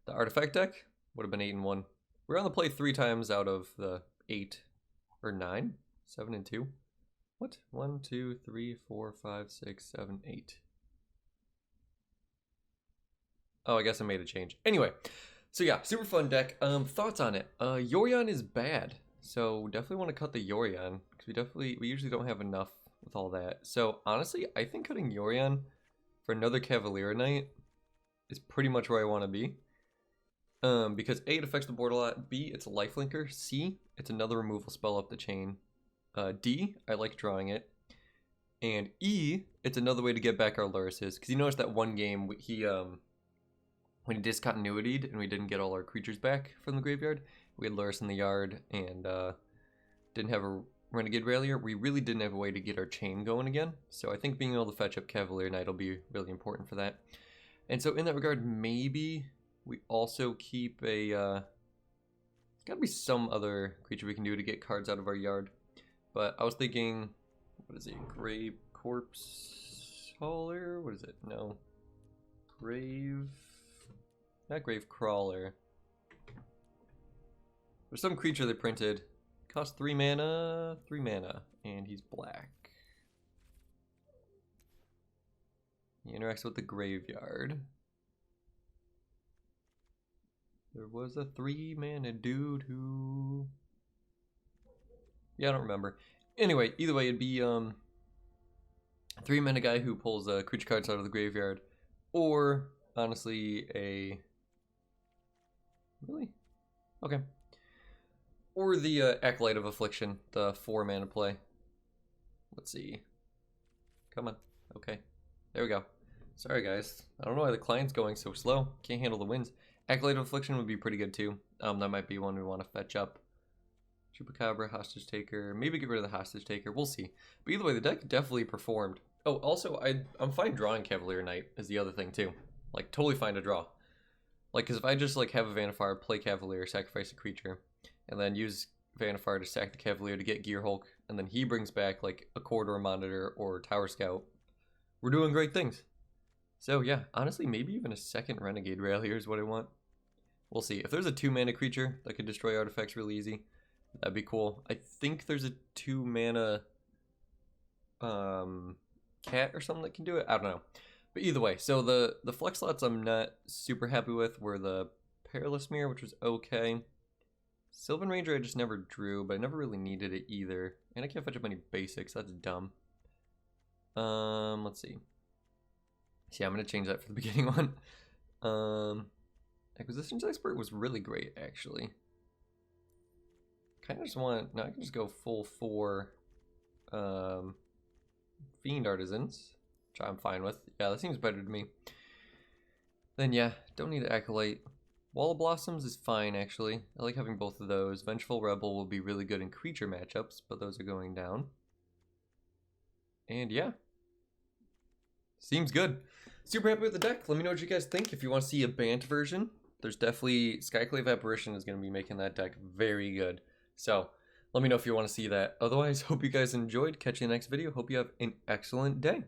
the artifact deck, would have been 8-1. We're on the play 3 times out of the 8 or 9, 7-2. What? 1, 2, 3, 4, 5, 6, 7, 8. Oh, I guess I made a change. Anyway, so yeah, super fun deck. Thoughts on it? Yorion is bad, so definitely want to cut the Yorion because we usually don't have enough with all that. So honestly, I think cutting Yorion for another Cavalier Knight is pretty much where I want to be. Because A, it affects the board a lot. B, it's a lifelinker. C, it's another removal spell up the chain. D, I like drawing it. And E, it's another way to get back our Lurises. Because you notice that one game, when he discontinuity'd and we didn't get all our creatures back from the graveyard, we had Luris in the yard and didn't have a Renegade Ralier. We really didn't have a way to get our chain going again. So I think being able to fetch up Cavalier Knight will be really important for that. And so in that regard, maybe we also keep a, gotta be some other creature we can do to get cards out of our yard. But I was thinking, what is it, Grave Corpse Hauler? What is it? No. Not Grave Crawler. There's some creature they printed. Costs 3 mana, and he's black. He interacts with the graveyard. The There was a 3-mana dude who... Yeah, I don't remember. Anyway, either way, it'd be 3-mana guy who pulls creature cards out of the graveyard. Or, honestly, a... Really? Okay. Or the Acolyte of Affliction, the 4-mana play. Let's see. Come on. Okay. There we go. Sorry, guys. I don't know why the client's going so slow. Can't handle the winds. Acolyte of Affliction would be pretty good, too. That might be one we want to fetch up. Chupacabra, Hostage Taker. Maybe get rid of the Hostage Taker. We'll see. But either way, the deck definitely performed. Oh, also, I'm fine drawing Cavalier Knight is the other thing, too. Like, totally fine to draw. Like, because if I just, like, have a Vannifar, play Cavalier, sacrifice a creature, and then use Vannifar to sack the Cavalier to get Gearhulk, and then he brings back, like, a Corridor Monitor or Tower Scout, we're doing great things. So, yeah, honestly, maybe even a second Renegade Ralier is what I want. We'll see. If there's a 2-mana creature that could destroy artifacts really easy, that'd be cool. I think there's a 2-mana cat or something that can do it. I don't know. But either way, so the flex slots I'm not super happy with were the Perilous Mirror, which was okay. Sylvan Ranger I just never drew, but I never really needed it either. And I can't fetch up any basics, that's dumb. Let's see. So yeah, I'm gonna change that for the beginning one. Acquisitions Expert was really great, actually. Kind of just want, no, I can just go full 4 Fiend Artisans, which I'm fine with. Yeah, that seems better to me. Then yeah, don't need an Acolyte. Wall of Blossoms is fine, actually. I like having both of those. Vengeful Rebel will be really good in creature matchups, but those are going down. And yeah. Seems good. Super happy with the deck. Let me know what you guys think. If you want to see a Bant version, there's definitely... Skyclave Apparition is going to be making that deck very good. So, let me know if you want to see that. Otherwise, hope you guys enjoyed. Catch you in the next video. Hope you have an excellent day.